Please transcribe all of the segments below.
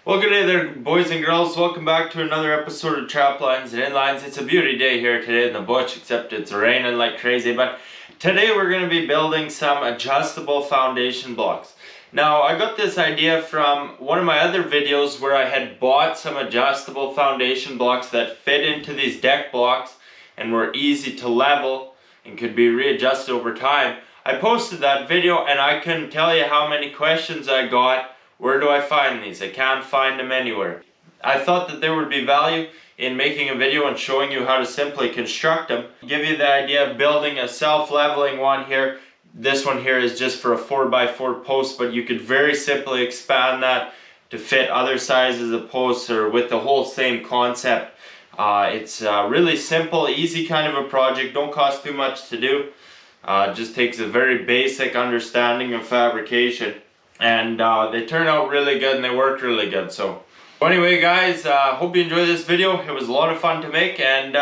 Well, good day there, boys and girls. Welcome back to another episode of Traplines and Inlines. It's a beauty day here today in the bush, except it's raining like crazy. But today we're going to be building some adjustable foundation blocks. Now, I got this idea from one of my other videos where I had bought some adjustable foundation blocks that fit into these deck blocks and were easy to level and could be readjusted over time. I posted that video and I couldn't tell you how many questions I got. Where do I find these? I can't find them anywhere. I thought that there would be value in making a video and showing you how to simply construct them. Give you the idea of building a self-leveling one here. This one here is just for a 4x4 post, but you could very simply expand that to fit other sizes of posts or with the whole same concept. It's a really simple, easy kind of a project. Don't cost too much to do. Just takes a very basic understanding of fabrication. And they turn out really good and they work really good. So anyway guys, hope you enjoy this video. It was a lot of fun to make and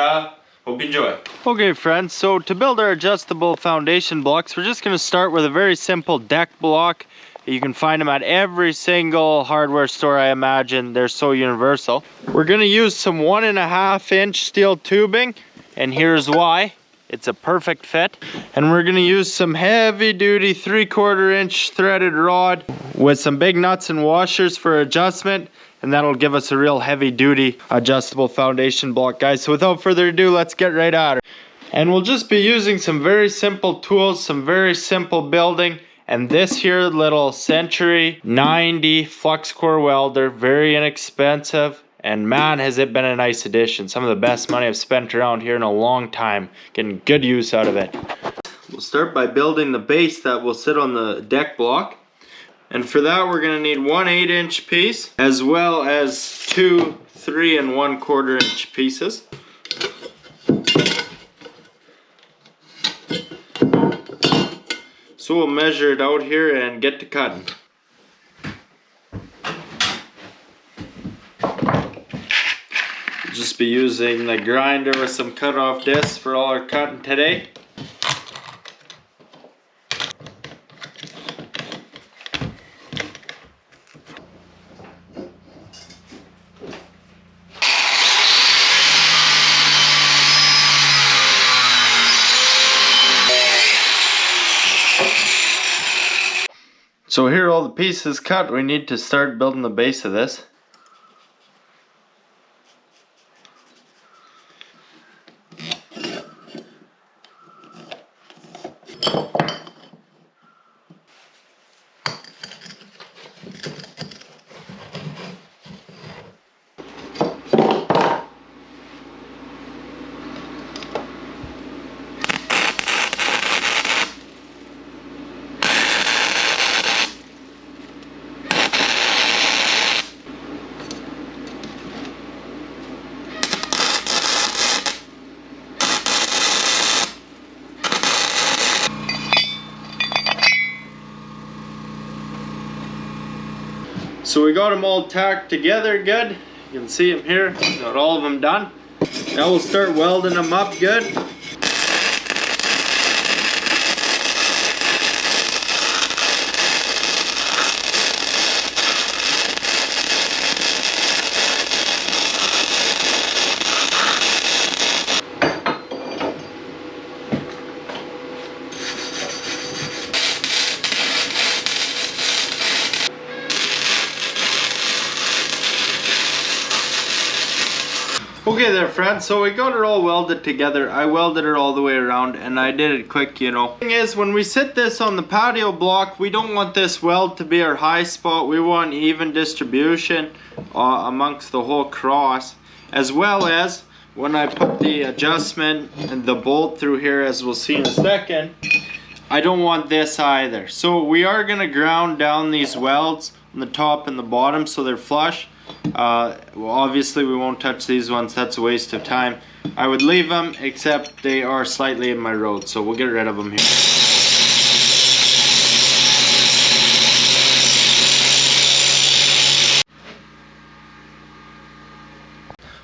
hope you enjoy. Okay friends, so to build our adjustable foundation blocks, we're just going to start with a very simple deck block. You can find them at every single hardware store, I imagine. They're so universal. We're going to use some 1.5 inch steel tubing, and here's why. It's a perfect fit. And we're gonna use some heavy duty 3/4 inch threaded rod with some big nuts and washers for adjustment, and that'll give us a real heavy duty adjustable foundation block, guys. So without further ado, let's get right at it. And we'll just be using some very simple tools, some very simple building, and this here little Century 90 flux core welder, very inexpensive. And man, has it been a nice addition. Some of the best money I've spent around here in a long time. Getting good use out of it. We'll start by building the base that will sit on the deck block. And for that we're going to need one 8-inch piece, as well as two 3 1/4 inch pieces. So we'll measure it out here and get to cutting. Just be using the grinder with some cut-off discs for all our cutting today. So here are all the pieces cut. We need to start building the base of this. So we got them all tacked together good. You can see them here. Got all of them done. Now we'll start welding them up good. Okay there friends, so we got it all welded together. I welded it all the way around and I did it quick, you know. The thing is, when we sit this on the patio block, we don't want this weld to be our high spot. We want even distribution amongst the whole cross, as well as when I put the adjustment and the bolt through here, as we'll see in a second, I don't want this either. So we are going to ground down these welds on the top and the bottom so they're flush. Well, obviously we won't touch these ones, that's a waste of time. I would leave them, except they are slightly in my road, so we'll get rid of them here.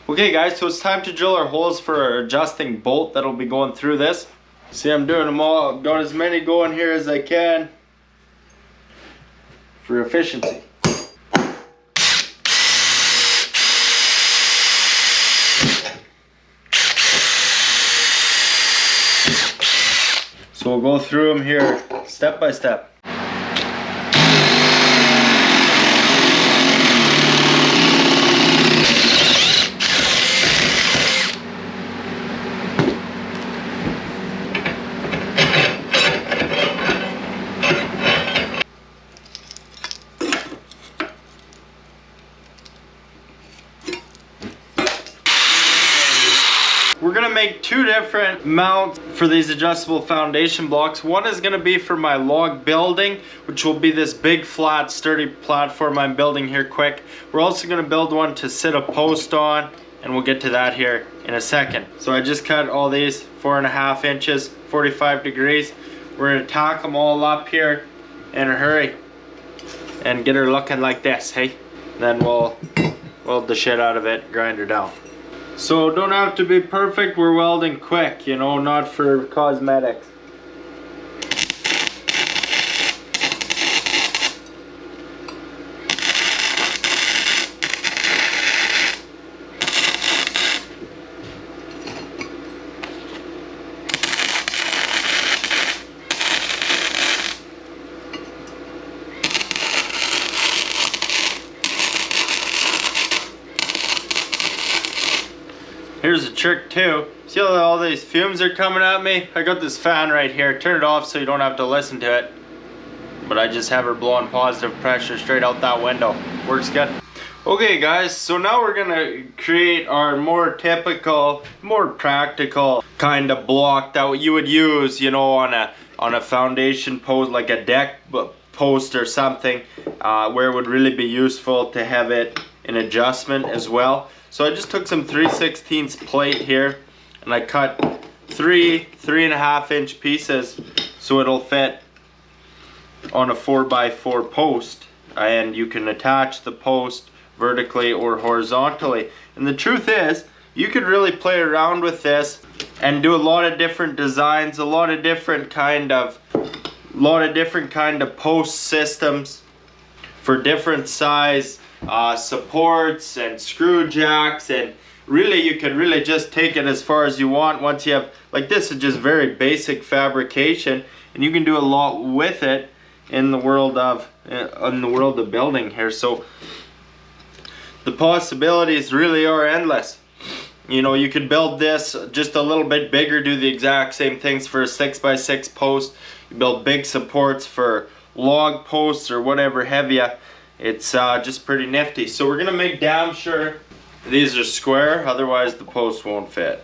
Okay guys, so it's time to drill our holes for our adjusting bolt that'll be going through this. See, I'm doing them all. I've got as many going here as I can for efficiency. go through them here step by step. We're gonna make two different mounts for these adjustable foundation blocks. One is gonna be for my log building, which will be this big flat sturdy platform I'm building here quick. We're also gonna build one to sit a post on, and we'll get to that here in a second. So I just cut all these 4.5 inches, 45 degrees. We're gonna tack them all up here in a hurry and get her looking like this, hey? Then we'll weld the shit out of it, grind her down. So don't have to be perfect, we're welding quick, you know, not for cosmetics. Here's a trick too. See how all these fumes are coming at me? I got this fan right here. Turn it off so you don't have to listen to it. But I just have her blowing positive pressure straight out that window. Works good. Okay guys, so now we're gonna create our more typical, more practical kind of block that you would use, you know, on a foundation post, like a deck post or something, where it would really be useful to have it in adjustment as well. So I just took some 3/16 plate here and I cut 3.5 inch pieces so it'll fit on a 4x4 post, and you can attach the post vertically or horizontally. And the truth is, you could really play around with this and do a lot of different designs, a lot of different kind of post systems for different size supports and screw jacks, and really you can really just take it as far as you want. Once you have, like, this is just very basic fabrication, and you can do a lot with it in the world of building here. So the possibilities really are endless. You know, you could build this just a little bit bigger, do the exact same things for a 6x6 post. You build big supports for log posts or whatever have you. It's just pretty nifty. So we're gonna make damn sure these are square, otherwise the post won't fit.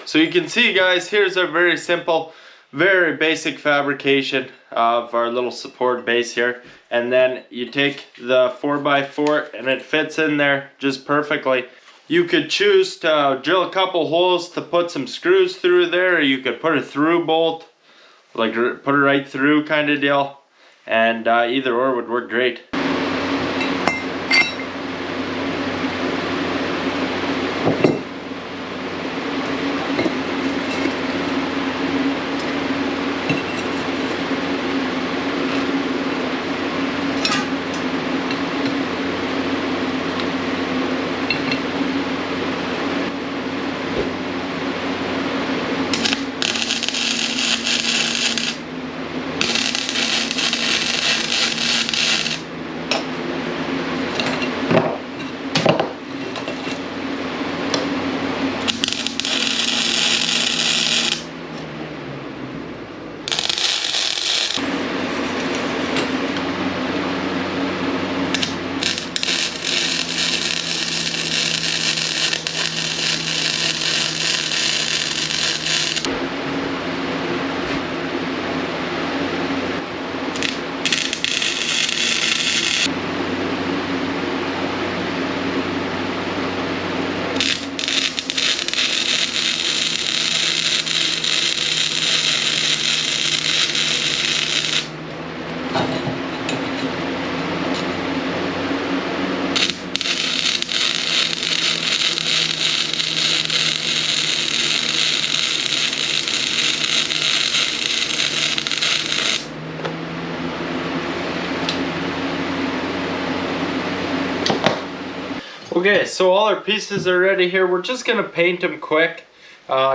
So you can see, guys, here's a very simple, very basic fabrication of our little support base here. And then you take the 4x4 and it fits in there just perfectly. You could choose to drill a couple holes to put some screws through there, or you could put a through bolt, like put it right through kind of deal. And either or would work great. Okay, so all our pieces are ready here. We're just gonna paint them quick.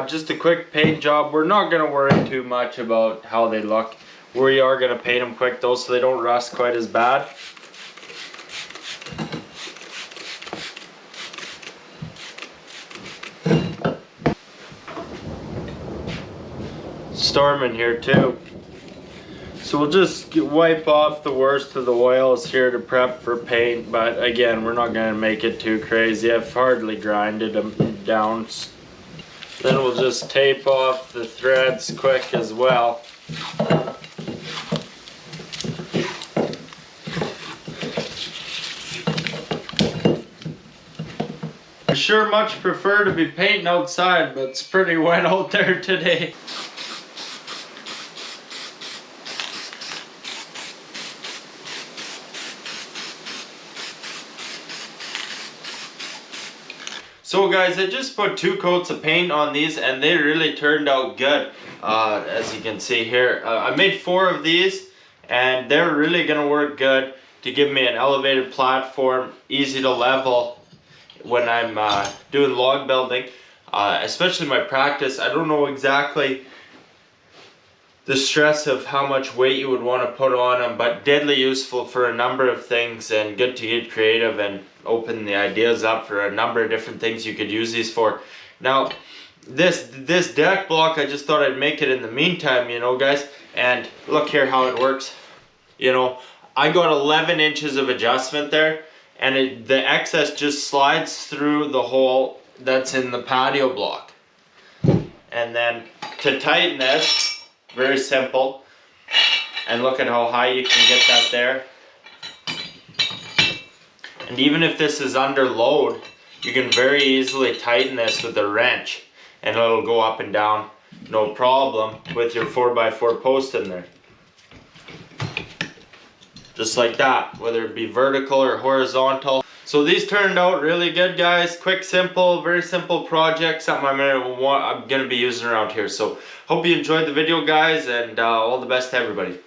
Just a quick paint job. We're not gonna worry too much about how they look. We are gonna paint them quick though, so they don't rust quite as bad. Storming here too. So we'll just wipe off the worst of the oils here to prep for paint, but again, we're not gonna make it too crazy. I've hardly grinded them down. Then we'll just tape off the threads quick as well. I sure much prefer to be painting outside, but it's pretty wet out there today. So guys, I just put 2 coats of paint on these and they really turned out good. As you can see here, I made 4 of these and they're really gonna work good to give me an elevated platform, easy to level when I'm doing log building. Especially my practice, I don't know exactly the stress of how much weight you would want to put on them, but deadly useful for a number of things and good to get creative and open the ideas up for a number of different things you could use these for. Now this deck block, I just thought I'd make it in the meantime, you know guys, and look here how it works. You know, I got 11 inches of adjustment there, and the excess just slides through the hole that's in the patio block. And then to tighten this, very simple, and look at how high you can get that there. And even if this is under load, you can very easily tighten this with a wrench and it'll go up and down no problem with your 4x4 post in there. Just like that, whether it be vertical or horizontal. So these turned out really good guys, quick, simple, very simple project, something I'm gonna be using around here. So hope you enjoyed the video guys, and all the best to everybody.